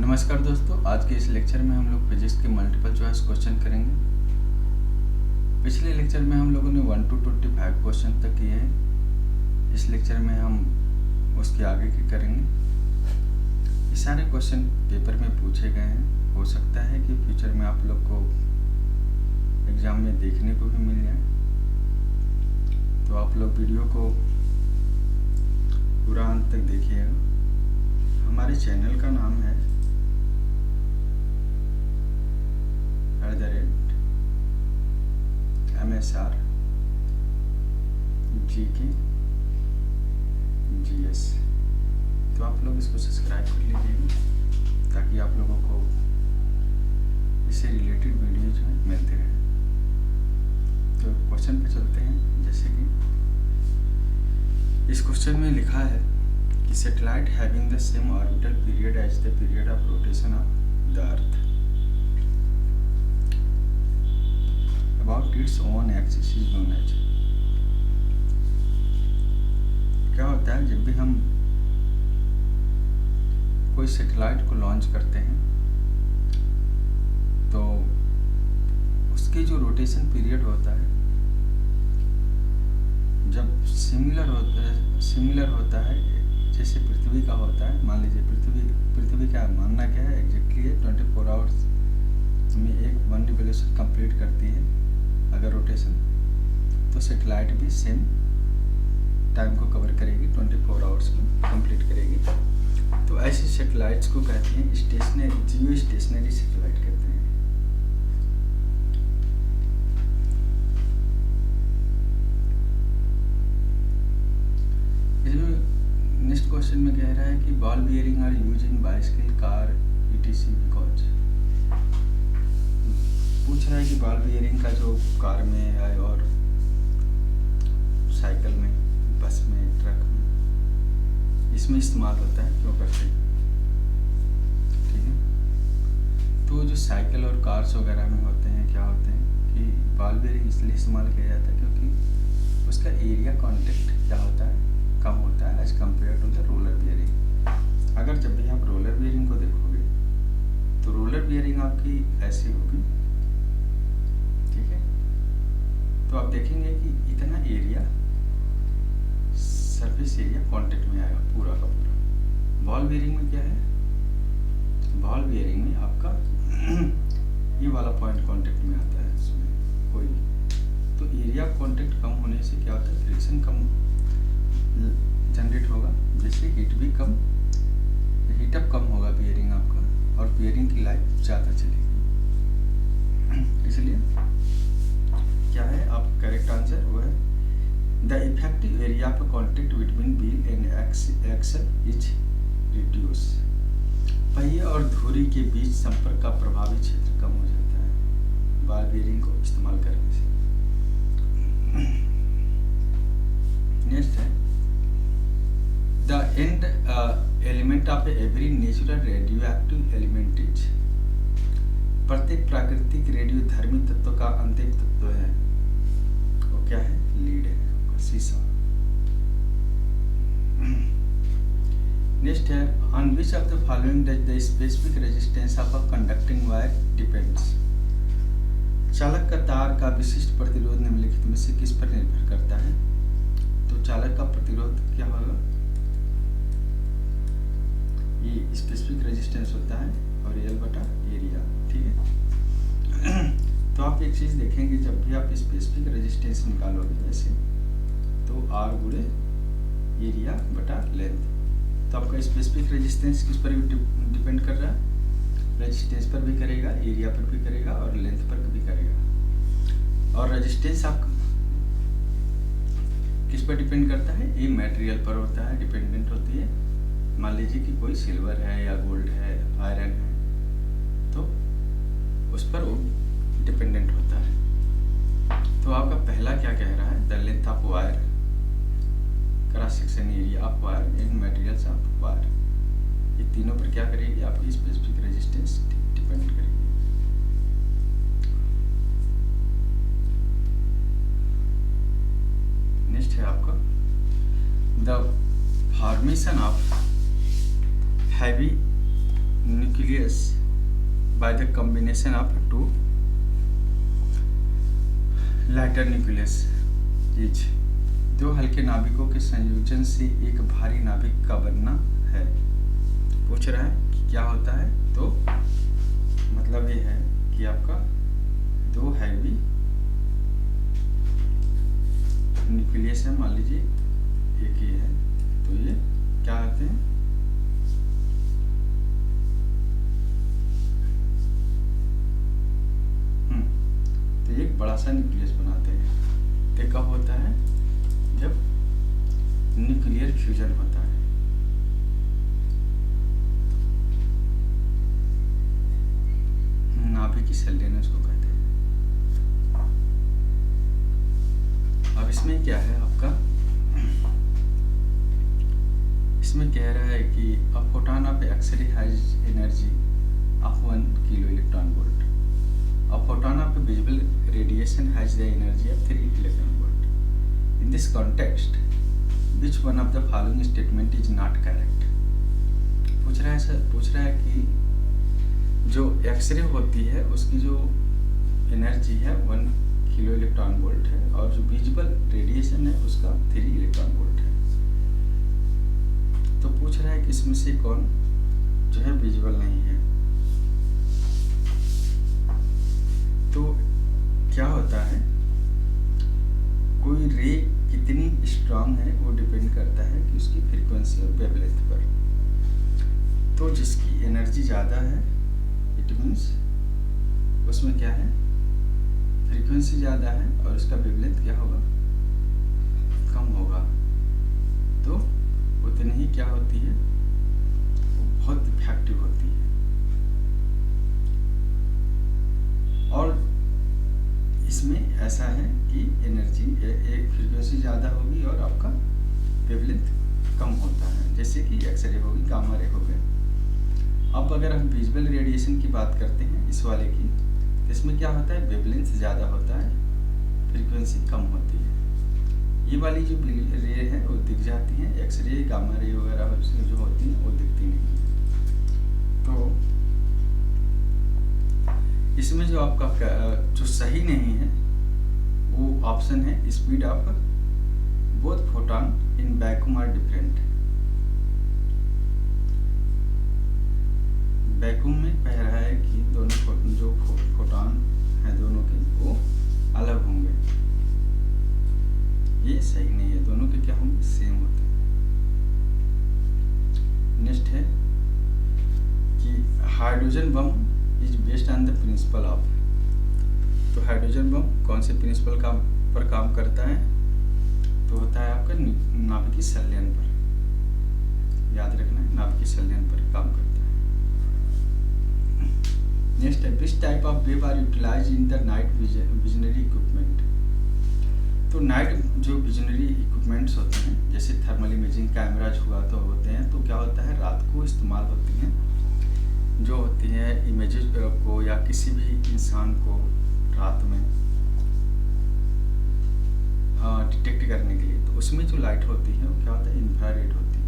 नमस्कार दोस्तों, आज के इस लेक्चर में हम लोग फिजिक्स के मल्टीपल चॉइस क्वेश्चन करेंगे। पिछले लेक्चर में हम लोगों ने 1 to 25 क्वेश्चन तक किए हैं। इस लेक्चर में हम उसके आगे की करेंगे। ये सारे क्वेश्चन पेपर में पूछे गए हैं। हो सकता है कि फ्यूचर में आप लोग को एग्ज़ाम में देखने को भी मिल जाए, तो आप लोग वीडियो को पूरा अंत तक देखिएगा। हमारे चैनल का नाम है MSR GK GS। तो आप लोग इसको सब्सक्राइब कर लीजिएगा ताकि आप लोगों को इससे रिलेटेड वीडियो जो है मिलते रहे। तो क्वेश्चन पे चलते हैं। जैसे कि इस क्वेश्चन में लिखा है कि satellite having the same orbital period as the period of rotation of the earth about its own axis is known as। क्या होता है जब भी हम कोई सैटेलाइट को लॉन्च करते हैं तो उसके जो रोटेशन पीरियड होता है जब सिमिलर होता है जैसे पृथ्वी का होता है। मान लीजिए पृथ्वी का मानना क्या है, एग्जैक्टली 24 आवर्स में एक वन रिवोल्यूशन कंप्लीट करती है अगर रोटेशन, तो सैटेलाइट भी सेम टाइम को कवर करेगी, 24 आवर्स में कंप्लीट करेगी। तो ऐसे सैटेलाइट्स को कहते हैं जियो स्टेशनरी सैटेलाइट कहते हैं। इसमें नेक्स्ट क्वेश्चन में कह रहा है कि ball bearing are use in bicycle, car etc because. पूछ रहा है कि बॉल बियरिंग का जो कार में है और साइकिल में, बस में, ट्रक में इसमें इस्तेमाल होता है, क्यों करते हैं। ठीक है, तो जो साइकिल और कार्स वगैरह में होते हैं, क्या होते हैं कि बॉल बियरिंग इसलिए इस्तेमाल किया जाता है क्योंकि उसका एरिया कॉन्टेक्ट क्या होता है, कम होता है as compare to the roller bearing. अगर जब भी आप रोलर बियरिंग को देखोगे तो रोलर बियरिंग आपकी ऐसी होगी, ठीक है। तो आप देखेंगे कि इतना एरिया, सरफेस एरिया कांटेक्ट में आएगा पूरा का पूरा। बॉल बियरिंग में क्या है, बॉल बियरिंग में आपका ये वाला पॉइंट कांटेक्ट में आता है, इसमें कोई तो एरिया कांटेक्ट कम होने से क्या होता है, फ्रिक्शन कम जनरेट होगा, जिससे हीटअप कम होगा बियरिंग आपका, और बियरिंग की लाइफ ज़्यादा चलेगी। इसलिए क्या है आपका करेक्ट आंसर, वो है the effective area of contact between wheel and axle is reduce. पहिए और धुरी के बीच संपर्क का प्रभावी क्षेत्र कम हो जाता है बॉल बियरिंग को इस्तेमाल करने से। नेक्स्ट है the end element of every natural radio active element is. प्रत्येक प्राकृतिक रेडियो धर्मी तत्व का अंतिम तत्व है, वो क्या है, लीड है, शीशा। नेक्स्ट है on which of the following does the specific resistance of a conducting wire depends. चालक का तार का विशिष्ट प्रतिरोध निम्नलिखित में से किस पर निर्भर करता है। तो चालक का प्रतिरोध क्या होगा, ये स्पेसिफिक रेजिस्टेंस होता है और एल बटा एरिया। ठीक है, तो आप एक चीज़ देखेंगे, जब भी आप स्पेसिफिक रेजिस्टेंस निकालोगे जैसे, तो आर गुणे एरिया बटा लेंथ। तो आपका स्पेसिफिक रेजिस्टेंस किस पर डिपेंड कर रहा है, रेजिस्टेंस पर भी करेगा, एरिया पर भी करेगा और लेंथ पर भी करेगा। और रेजिस्टेंस आपका किस पर डिपेंड करता है, ये मटेरियल पर होता है, डिपेंडेंट होती है। मान लीजिए कि कोई सिल्वर है या गोल्ड है, आयरन है, तो उस पर वो डिपेंडेंट होता है। तो आपका पहला क्या कह रहा है, the length of wire, cross section area of wire and materials of wire, ये तीनों पर क्या करेगी, आपकी स्पेसिफिक रेजिस्टेंस डिपेंड करेगी। नेक्स्ट है आपका the formation of heavy nucleus by the combination of two lighter nucleus is, दो हल्के नाभिकों के संयोजन से एक भारी नाभिक का बनना है। पूछ रहा है कि क्या होता है, तो मतलब ये है कि आपका दो हैवी न्यूक्लियस है, मान लीजिए एक ही है, तो ये क्या होते हैं, तो ये एक बड़ा सा न्यूक्लियस बनाते हैं। तो कब होता है, जब न्यूक्लियर फ्यूजन होता है। नाभिकीय संलयन उसको कहते हैं। अब इसमें क्या है आपका, इसमें कह रहा है कि a photon of X-ray has energy of 1 kilo electron volt. A photon of visible radiation has the energy of 3 electron volt. In this context, which one of the following statement is not correct? पूछ रहा है कि जो x ray होती है उसकी जो energy है 1 किलो इलेक्ट्रॉन वोल्ट है, और जो विजिबल रेडिएशन है उसका 3 इलेक्ट्रॉन वोल्ट है। तो पूछ रहा है कि इसमें से कौन जो है विजिबल नहीं है। तो क्या होता है, कोई रे कितनी स्ट्रांग है वो डिपेंड करता है कि उसकी फ्रीक्वेंसी और वेवलेंथ पर। तो जिसकी एनर्जी ज़्यादा है, इट मीन्स उसमें क्या है, फ्रीक्वेंसी ज़्यादा है और उसका वेवलेंथ क्या होगा, कम होगा। तो उतनी ही क्या होती है, वो बहुत इफेक्टिव होती है। और इसमें ऐसा है कि एनर्जी एक फ्रीक्वेंसी ज़्यादा होगी और आपका वेवलेंथ कम होता है, जैसे कि एक्सरे होगी, गामा रे हो गए। अब अगर हम विजुअल रेडिएशन की बात करते हैं इस वाले की, तो इसमें क्या होता है, वेवलेंथ ज़्यादा होता है, फ्रीक्वेंसी कम होती है। ये वाली जो रे है वो दिख जाती हैं, एक्सरे गामा रे वगैरह जो होती हैं वो दिखती नहीं है। तो इसमें जो आपका जो सही नहीं है वो ऑप्शन है speed of both photon in vacuum are different. Vacuum में कह रहा है कि दोनों जो फोटॉन है दोनों के वो अलग होंगे, ये सही नहीं है, दोनों के क्या होंगे, सेम होते हैं। नेक्स्ट है कि hydrogen bomb is based on the principle of. तो हाइड्रोजन बम कौन से प्रिंसिपल पर काम करता है, तो होता है आपका नाभिकीय संलयन पर। याद रखना है, नाभिकीय संलयन पर काम करता है। नेक्स्ट है which type of wave are utilised in the night visionary equipment. तो नाइट जो विजनरी इक्विपमेंट्स होते हैं, जैसे थर्मल इमेजिंग कैमराज हुआ तो होते हैं, तो क्या होता है, रात को इस्तेमाल होती हैं, जो होती है इमेजेस को या किसी भी इंसान को रात में डिटेक्ट करने के लिए। तो उसमें जो लाइट होती है वो क्या होता है, इंफ्रारेड होती है,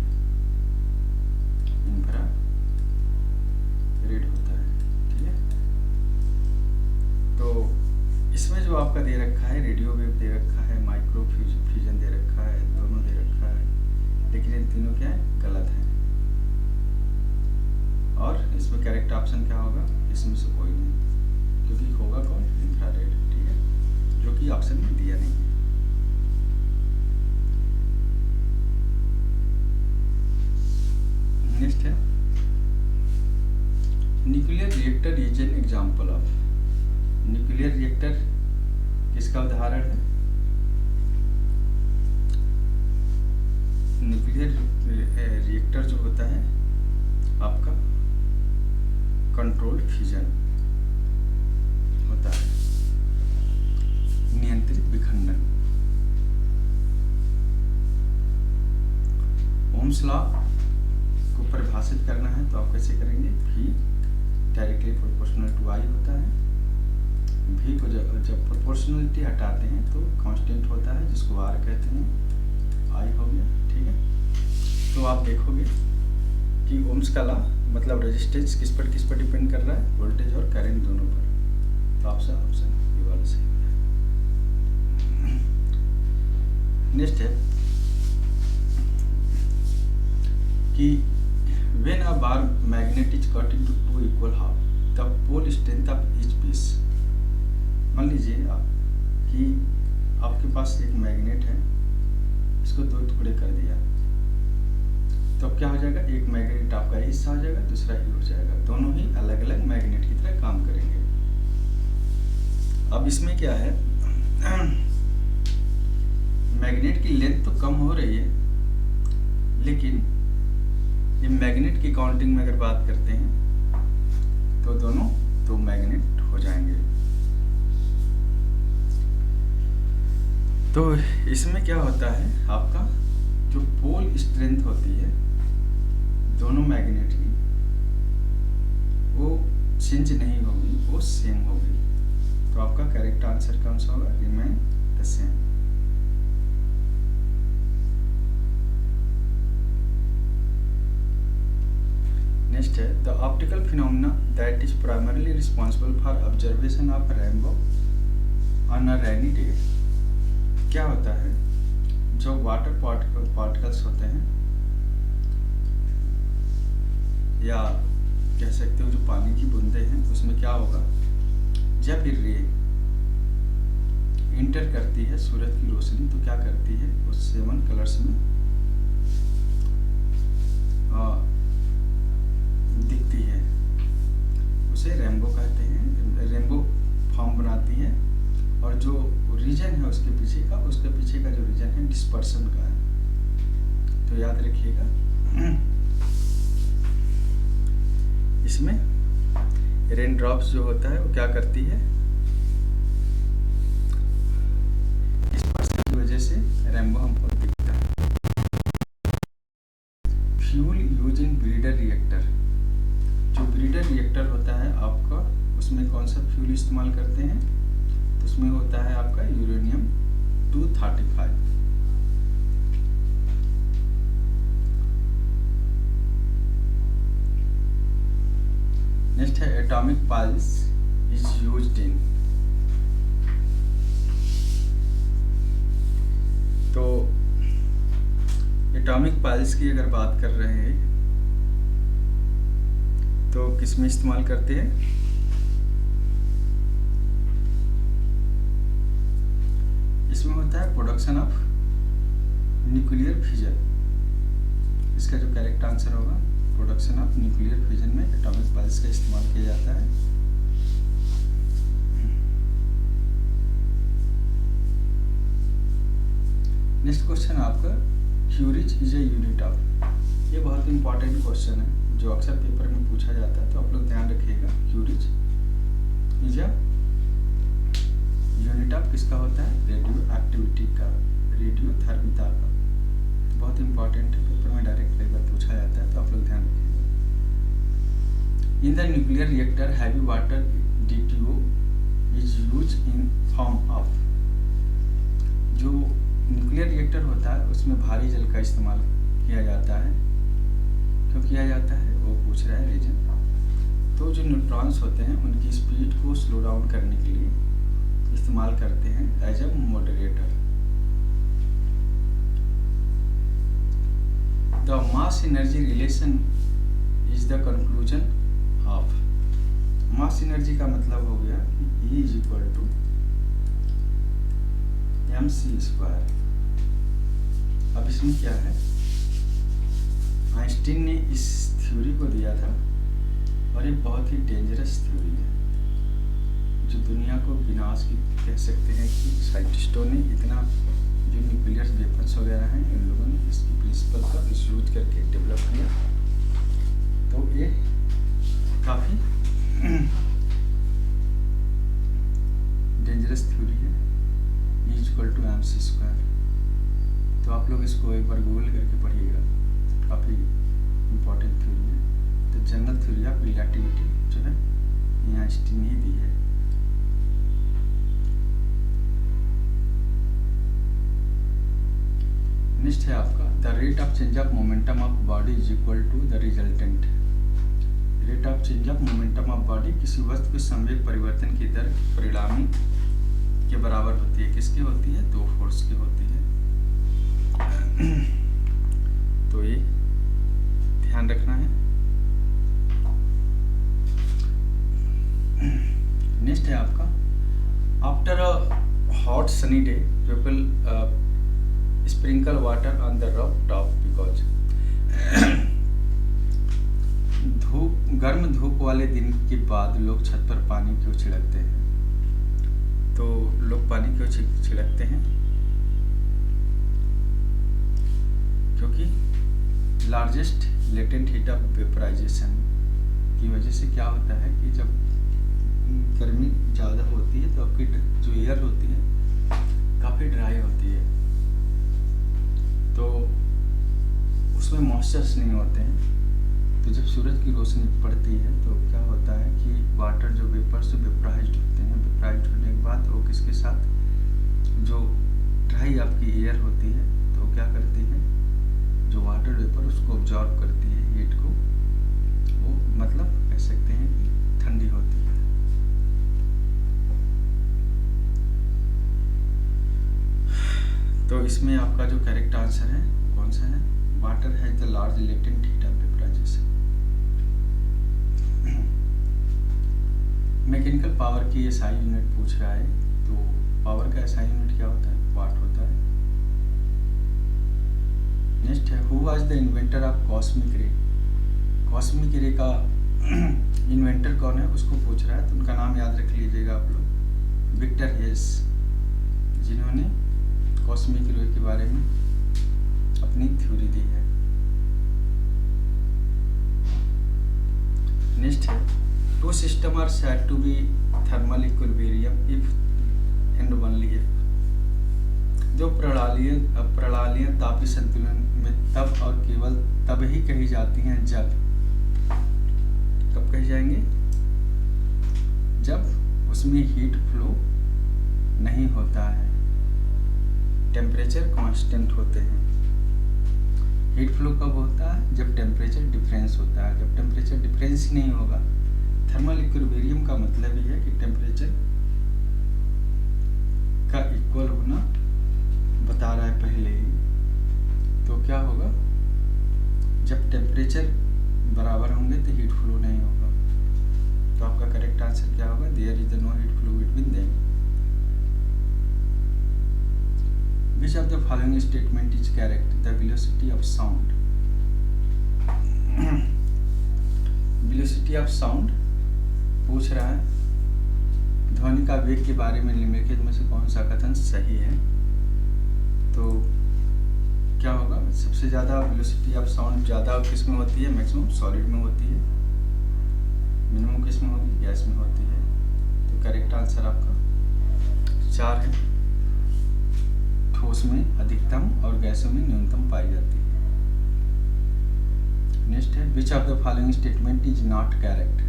इंफ्रारेड होता है, ठीक है। तो इसमें जो आपका दे रखा है, रेडियो वेव दे रखा है, माइक्रो फ्यूजन दे रखा है, दोनों दे रखा है, लेकिन इन तीनों क्या है, गलत है। और इसमें करेक्ट ऑप्शन क्या होगा, इसमें से कोई नहीं, क्योंकि होगा कौन, इंफ्रारेड, ठीक है, जो कि ऑप्शन में दिया नहीं है। नेक्स्ट है nuclear reactor is an example of. Nuclear reactor किसका उदाहरण है, न्यूक्लियर रिएक्टर जो होता है आपका कंट्रोल्ड फ्यूजन होता है, नियंत्रित विखंडन। ओम्स लॉ को परिभाषित करना है तो आप कैसे करेंगे, V directly proportional to I होता है। V को जब प्रोपोर्शनलिटी हटाते हैं तो कांस्टेंट होता है, जिसको R कहते हैं, I हो गया, ठीक है। तो आप देखोगे कि ओम्स का लॉ मतलब रेजिस्टेंस किस पर डिपेंड कर रहा है, वोल्टेज और करंट दोनों पर। तो ऑप्शन ये वाला सही है। नेक्स्ट है कि when a bar magnet is cut into two equal half, the pole strength of each piece। मान लीजिए आप कि आपके पास एक मैग्नेट है, इसको दो टुकड़े कर दिया, तो अब क्या हो जाएगा, एक मैग्नेट आपका इस हिस्सा हो जाएगा, दूसरा ये हो जाएगा, दोनों ही अलग अलग मैग्नेट की तरह काम करेंगे। अब इसमें क्या है, मैग्नेट की लेंथ तो कम हो रही है, लेकिन ये मैग्नेट की काउंटिंग में अगर बात करते हैं तो दोनों दो मैग्नेट हो जाएंगे। तो इसमें क्या होता है, आपका जो पोल स्ट्रेंथ होती है दोनों मैग्नेट की, वो चेंज नहीं होगी, वो सेम होगी। तो आपका करेक्ट आंसर कौन सा होगा, रिमेन द सेम। नेक्स्ट है the optical phenomena that is primarily responsible for observation of rainbow on a rainy day. क्या होता है, जो वाटर पार्टिकल्स होते हैं, या कह सकते हो जो पानी की बूंदें हैं, उसमें क्या होगा, जब रे इंटर करती है सूरज की रोशनी, तो क्या करती है, उस 7 कलर्स में दिखती है, उसे रेनबो कहते हैं, रेनबो फॉर्म बनाती है। और जो रीजन है उसके पीछे का जो रीजन है डिस्पर्सन का है। तो याद रखिएगा, इसमें रेन ड्रॉप्स जो होता है वो क्या करती है, डिस्पर्सन की वजह से रेनबो हमको दिखता है। फ्यूल यूजिंग ब्रीडर रिएक्टर, जो ब्रीडर रिएक्टर होता है आपका, उसमें कौन सा फ्यूल इस्तेमाल करते हैं, तो उसमें होता है आपका यूरेनियम 235। नेक्स्ट है atomic pulse is used in. तो एटॉमिक पल्स की अगर बात कर रहे हैं तो किस में इस्तेमाल करते हैं, इसमें होता है प्रोडक्शन ऑफ न्यूक्लियर फिजन। इसका जो करेक्ट आंसर होगा, प्रोडक्शन ऑफ न्यूक्लियर फिजन में एटॉमिक पल्स का इस्तेमाल किया जाता है। नेक्स्ट क्वेश्चन आपका, क्यूरिज इज ए यूनिट ऑफ। ये बहुत इंपॉर्टेंट क्वेश्चन है जो अक्सर पेपर में पूछा जाता है, तो आप लोग ध्यान रखिएगा। क्यूरिज इज ए यूनिट ऑफ किसका होता है, रेडियो एक्टिविटी का, रेडियोधर्मिता का। तो बहुत इंपॉर्टेंट है, पेपर में डायरेक्ट कई बार पूछा जाता है, तो आप लोग ध्यान रखिएगा। In the nuclear reactor heavy water DTO is use in form of. जो न्यूक्लियर रिएक्टर होता है उसमें भारी जल का इस्तेमाल किया जाता है। क्यों किया जाता है वो पूछ रहा है रीजन। तो जो न्यूट्रॉन्स होते हैं उनकी स्पीड को स्लो डाउन करने के लिए इस्तेमाल करते हैं as a moderator. The mass energy relation is the conclusion of. Mass energy का मतलब हो गया E is equal to mc²। अब इसमें क्या है, आइंस्टीन ने इस थ्योरी को दिया था और ये बहुत ही डेंजरस थ्योरी है जो दुनिया को विनाश की कह सकते हैं कि साइंटिस्टों ने इतना जो न्यूक्लियर वेपन्स वगैरह हैं इन लोगों ने इसकी प्रिंसिपल का यूज करके डेवलप किया। तो ये काफ़ी डेंजरस थ्योरी है, E इक्वल टू mc²। तो आप लोग इसको एक बार गूगल करके पढ़िएगा, काफ़ी इम्पोर्टेंट थ्योरी है। तो जनरल थ्योरी ऑफ रिलेटिविटी जो है ये आइंस्टीन ने दी है। नेक्स्ट है आपका, the rate of change of momentum of body is equal to the resultant. Change of momentum of body, किसी वस्तु के संवेग परिवर्तन की दर परिणामी के बराबर होती है। किसकी होती है? दो फोर्स की होती है। तो ये ध्यान रखना है। नेक्स्ट है आपका, after a hot sunny day people sprinkle water on the rough top because गर्म धूप वाले दिन के बाद लोग छत पर पानी क्यों छिड़कते हैं? तो लोग पानी क्यों छिड़कते हैं? क्योंकि largest latent heat of vaporisation की वजह से क्या होता है कि जब गर्मी ज़्यादा होती है तो आपकी जो एयर होती है काफ़ी ड्राई होती है, तो उसमें मॉइस्चर्स नहीं होते हैं। तो जब सूरज की रोशनी पड़ती है तो क्या होता है कि वाटर जो वेपर्स जो वेपराइज्ड होते हैं, वेपराइज्ड होने के बाद वो किसके साथ जो ड्राई आपकी एयर होती है तो क्या करती है, जो वाटर वेपर उसको ऑब्जॉर्ब करती है हीट को, वो मतलब कह सकते हैं कि ठंडी होती है। तो इसमें आपका जो करेक्ट आंसर है कौन सा है? Water has the large latent heat of vaporisation. Mechanical power की एसआई यूनिट पूछ रहा है, तो पावर का एसआई यूनिट क्या होता है? वाट होता है। नेक्स्ट है, who was the inventor of cosmic रे? कॉस्मिक रे का इन्वेंटर कौन है उसको पूछ रहा है, तो उनका नाम याद रख लीजिएगा आप लोग, विक्टर हेस, जिन्होंने कॉस्मिक रे के बारे में अपनी थ्योरी दी है। नेक्स्ट है, two system are said to be thermal equilibrium if and only if. जो प्रणालियां तापीय संतुलन में तब और केवल तब ही कही जाती हैं जब, कब कही जाएंगे? जब उसमें हीट फ्लो नहीं होता है, टेम्परेचर कांस्टेंट होते हैं। हीट फ्लो कब होता है? जब टेम्परेचर डिफरेंस होता है। जब टेम्परेचर डिफरेंस ही नहीं होगा, थर्मल इक्विलिब्रियम का मतलब ही है कि टेम्परेचर का इक्वल होना बता रहा है पहले ही। तो क्या होगा, जब टेम्परेचर बराबर होंगे तो हीट फ्लो नहीं होगा। तो आपका करेक्ट आंसर क्या होगा? There is no heat flow between them. Which of the following statement is correct? The velocity of sound. Velocity of sound पूछ रहा है, ध्वनि का वेग के बारे में निम्नलिखित में से कौन सा कथन सही है? तो क्या होगा? सबसे ज़्यादा वेलोसिटी ऑफ साउंड ज़्यादा किस में होती है? मैक्सिमम सॉलिड में होती है, मिनिमम किस में होगी? गैस में होती है। तो करेक्ट आंसर आपका 4 है, ठोस में अधिकतम और गैसों में न्यूनतम पाई जाती है। नेक्स्ट है, which of the following statement is not correct?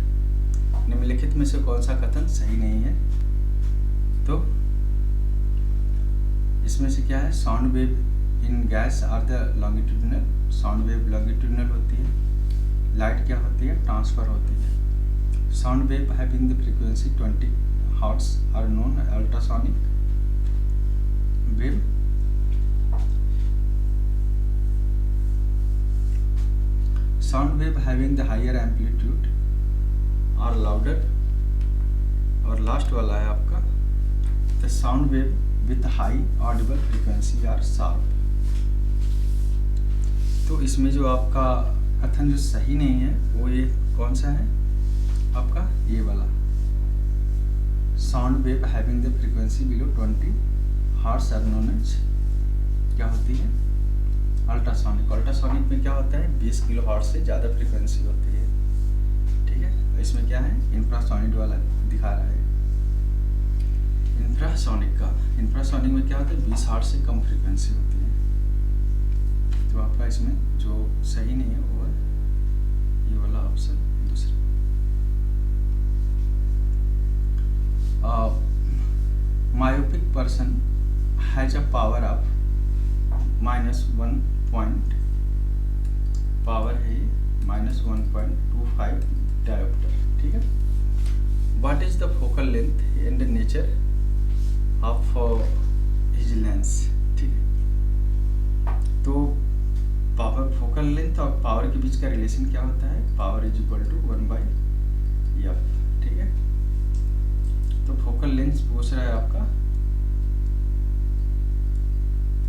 निम्नलिखित में से कौन सा कथन सही नहीं है? तो इसमें से क्या है? Sound wave in gas are the longitudinal, sound wave longitudinal होती है। लाइट क्या होती है? ट्रांसफर होती है। Sound wave having the frequency 20 hertz are known ultrasonic wave. Sound wave having the higher amplitude or louder, और लास्ट वाला है आपका the sound wave with high audible frequency are sharp। तो इसमें जो आपका कथन जो सही नहीं है वो ये कौन सा है? आपका ये वाला, sound wave having the frequency below 20 hertz are known as क्या होती है? अल्ट्रासोनिक। अल्ट्रासोनिक में क्या होता है? 20 किलो हर्ट्ज से ज़्यादा फ्रीक्वेंसी होती है। ठीक है, इसमें क्या है? इंफ्रासोनिक वाला दिखा रहा है। इंफ्रासोनिक में क्या होता है? 20 हर्ट्ज से कम फ्रीक्वेंसी होती है। तो आपका इसमें जो सही नहीं है वो है ये वाला ऑप्शन दूसरा। Myopic person has a power of -1 point, power है -1.25 dioptre. What is the focal length and nature of his lens. ठीक है, तो पावर, फोकल लेंथ और पावर के बीच का रिलेशन क्या होता है, power is equal to 1/f। ठीक है, तो फोकल लेंथ पूछ रहा है आपका,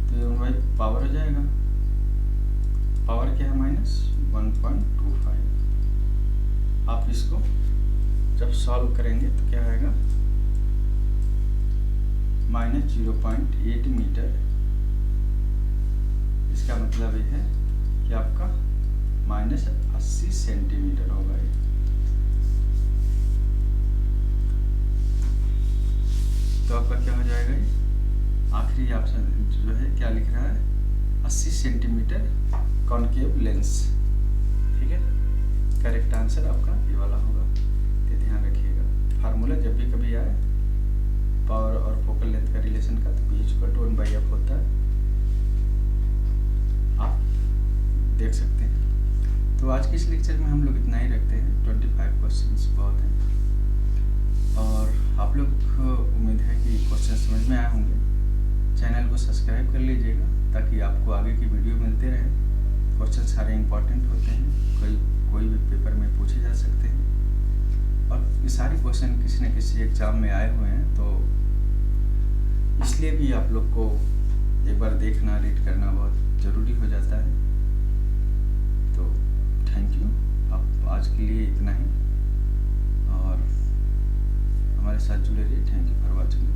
तो ये 1 पावर हो जाएगा, पावर क्या है -1.25। आप इसको जब सॉल्व करेंगे तो क्या आएगा, -0.8 मीटर। इसका मतलब ये है कि आपका -80 सेंटीमीटर होगा ये। तो आपका क्या हो जाएगा, ये आखिरी ऑप्शन जो है क्या लिख रहा है, 80 सेंटीमीटर कॉनकेव लेंस। ठीक है, करेक्ट आंसर आपका ये वाला होगा, ये ध्यान रखिएगा। फार्मूला जब भी कभी आए पावर और फोकल लेंथ का रिलेशन का, तो P=1/f होता है, आप देख सकते हैं। तो आज के इस लेक्चर में हम लोग इतना ही रखते हैं, 25 क्वेश्चंस बहुत हैं, और आप लोग को उम्मीद है कि क्वेश्चन समझ में आए होंगे। चैनल को सब्सक्राइब कर लीजिएगा ताकि आपको आगे की वीडियो मिलते रहे। क्वेश्चन सारे इंपॉर्टेंट होते हैं, कोई भी पेपर में पूछे जा सकते हैं, और ये सारे क्वेश्चन किसी न किसी एग्जाम में आए हुए हैं, तो इसलिए भी आप लोग को एक बार देखना, रीड करना बहुत ज़रूरी हो जाता है। तो थैंक यू, आप आज के लिए इतना ही, और हमारे साथ जुड़े रहिए। Thank you for watching.